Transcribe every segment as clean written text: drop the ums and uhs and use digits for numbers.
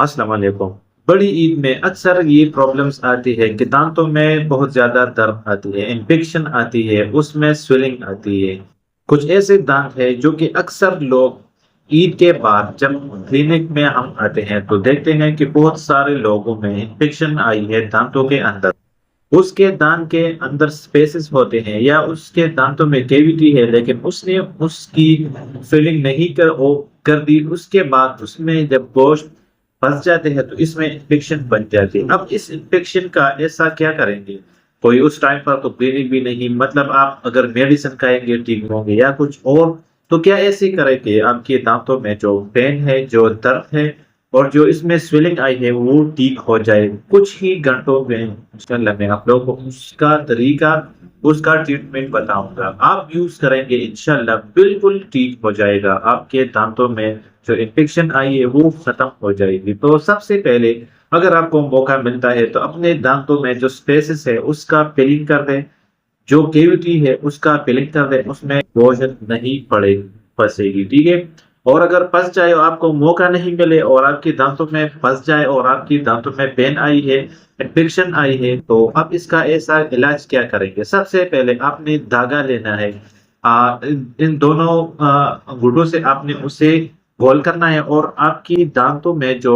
السلام علیکم۔ بڑی عید میں اکثر یہ پرابلمس آتی ہے کہ دانتوں میں بہت زیادہ درد آتی ہے، انفیکشن آتی ہے، اس میں سویلنگ آتی ہے۔ کچھ ایسے دانت ہیں جو کہ اکثر لوگ عید کے بعد جب کلینک میں ہم آتے ہیں تو دیکھتے ہیں کہ بہت سارے لوگوں میں انفیکشن آئی ہے دانتوں کے اندر۔ اس کے دانت کے اندر سپیسز ہوتے ہیں یا اس کے دانتوں میں کیویٹی ہے، لیکن اس نے اس کی فلنگ نہیں کر دی۔ اس کے بعد اس میں جب گوشت پھنس جاتے ہیں تو اس میں انفیکشن بن جاتی ہے۔ اب اس انفیکشن کا ایسا کیا کریں گے؟ کوئی اس ٹائم پر تو کلینک بھی نہیں، مطلب آپ اگر میڈیسن کھائیں گے ٹھیک ہوں گے یا کچھ اور، تو کیا ایسے کریں کہ آپ کے دانتوں میں جو پین ہے، جو درد ہے اور جو اس میں سویلنگ آئی ہے وہ ٹھیک ہو جائے کچھ ہی گھنٹوں میں؟ انشاءاللہ میں آپ لوگوں کو اس کا طریقہ، اس کا ٹریٹمنٹ بتاؤں گا۔ آپ یوز کریں گے انشاءاللہ بالکل ٹھیک ہو جائے گا، آپ کے دانتوں میں جو انفیکشن آئی ہے وہ ختم ہو جائے گی۔ تو سب سے پہلے اگر آپ کو موقع ملتا ہے تو اپنے دانتوں میں جو سپیسز ہے اس کا فلنگ کر دیں، جو کیوٹی ہے اس کا فلنگ کر دیں، اس میں گوشت نہیں پھنسے گی، ٹھیک ہے؟ اور اگر پھنس جائے اور آپ کو موقع نہیں ملے اور آپ کے دانتوں میں پھنس جائے اور آپ کی دانتوں میں پین آئی ہے، انفیکشن آئی ہے، تو اب اس کا ایسا علاج کیا کریں گے؟ سب سے پہلے آپ نے دھاگا لینا ہے، ان دونوں گھٹوں سے آپ نے اسے گول کرنا ہے اور آپ کی دانتوں میں جو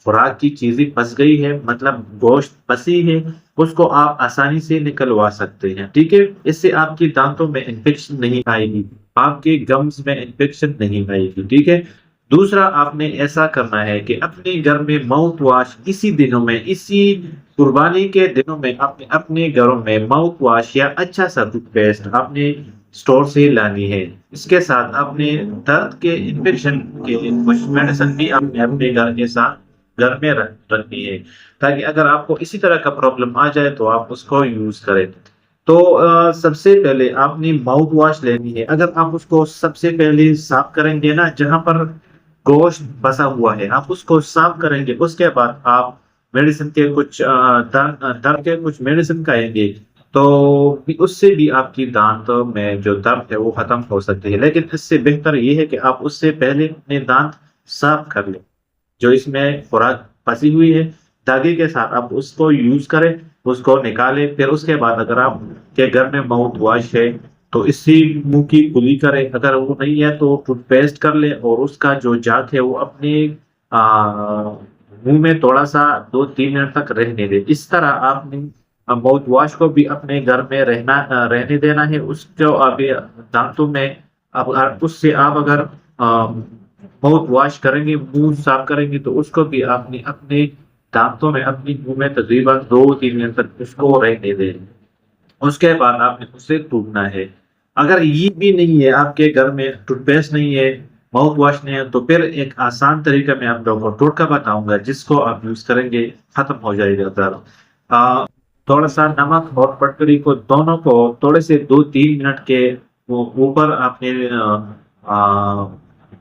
خوراک کی چیزیں پھنس گئی ہے، مطلب گوشت پھنسی ہے، اس کو آپ آسانی سے نکلوا سکتے ہیں، ٹھیک ہے؟ اس سے آپ کی دانتوں میں انفیکشن نہیں آئے گی، آپ کے گمز میں انفیکشن نہیں آئے گی، ٹھیک ہے؟ دوسرا آپ نے ایسا کرنا ہے کہ اپنے گھر میں ماؤتھ واش اسی دنوں میں، اسی قربانی کے دنوں میں اپنے گھروں میں ماؤتھ واش یا اچھا سا ٹوتھ پیسٹ آپ نے اسٹور سے لانی ہے۔ اس کے ساتھ اپنے درد کے انفیکشن کے کچھ میڈیسن بھی آپ نے اپنے گھر کے ساتھ گھر میں رکھنی ہے، تاکہ اگر آپ کو اسی طرح کا پرابلم آ جائے تو آپ اس کو یوز کریں۔ تو سب سے پہلے آپ نے ماؤتھ واش لینی ہے۔ اگر آپ اس کو سب سے پہلے صاف کریں گے نا، جہاں پر گوشت بسا ہوا ہے آپ اس کو صاف کریں گے، اس کے بعد آپ میڈیسن کے کچھ درد کے کچھ میڈیسن کھائیں گے، تو اس سے بھی آپ کی دانت میں جو درد ہے وہ ختم ہو سکتی ہے۔ لیکن اس سے بہتر یہ ہے کہ آپ اس سے پہلے اپنے دانت صاف کر لیں، جو اس میں خوراک پھنسی ہوئی ہے دھاگے کے ساتھ آپ اس کو یوز کریں، اس کو نکالیں۔ پھر اس کے بعد اگر آپ کے گھر میں ماؤتھ واش ہے تو اس سے منہ کی کلی کریں، اگر وہ نہیں ہے تو ٹوتھ پیسٹ کر لیں اور اس کا جو جاگ ہے وہ اپنے منہ میں تھوڑا سا 2-3 منٹ تک رہنے دیں۔ اس طرح آپ نے ماؤتھ واش کو بھی اپنے گھر میں رہنے دینا ہے، اس کو آپ دانتوں میں اس سے آپ اگر ماؤتھ واش کریں گے، منہ صاف کریں گے، تو اس کو بھی آپ نے اپنے دانتوں میں اپنی منہ میں تقریباً 2-3 منٹ تک اس کو رہنے دیں۔ اس کے بعد آپ نے اسے ٹوٹنا ہے۔ اگر یہ بھی نہیں ہے، آپ کے گھر میں ٹوتھ پیسٹ نہیں ہے، ماؤتھ واش نہیں ہے، تو پھر ایک آسان طریقہ میں آپ لوگوں کو ٹوٹکا بتاؤں گا، جس کو آپ یوز کریں گے ختم ہو جائے گا درد۔ تھوڑا سا نمک اور پٹکڑی کو دونوں کو تھوڑے سے 2-3 منٹ کے اوپر آپ نے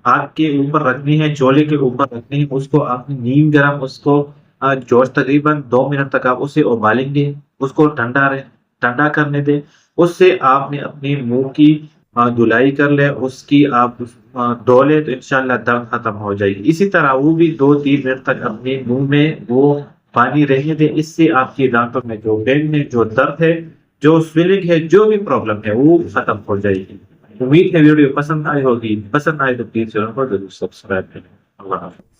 آگ کے اوپر رکھنی ہے، چولہے کے اوپر رکھنی ہے، اس کو آپ نے نیم گرم، اس کو جو تقریباً 2 منٹ تک آپ اسے ابالیں گے، اس کو ٹھنڈا کرنے دیں۔ اس سے آپ نے اپنی منہ کی دھلائی کر لے، اس کی آپ دھو لے تو انشاءاللہ درد ختم ہو جائے گی۔ اسی طرح وہ بھی 2-3 منٹ تک اپنے منہ میں وہ پانی رہنے دیں، اس سے آپ کی دانتوں میں جو پین ہے، جو درد ہے، جو سویلنگ ہے، جو بھی پرابلم ہے وہ ختم ہو جائے گی۔ امید ہے ویڈیو پسند آئی ہوگی، پسند آئے تو پلیز چینل کو ضرور سبسکرائب کریں۔ اللہ حافظ۔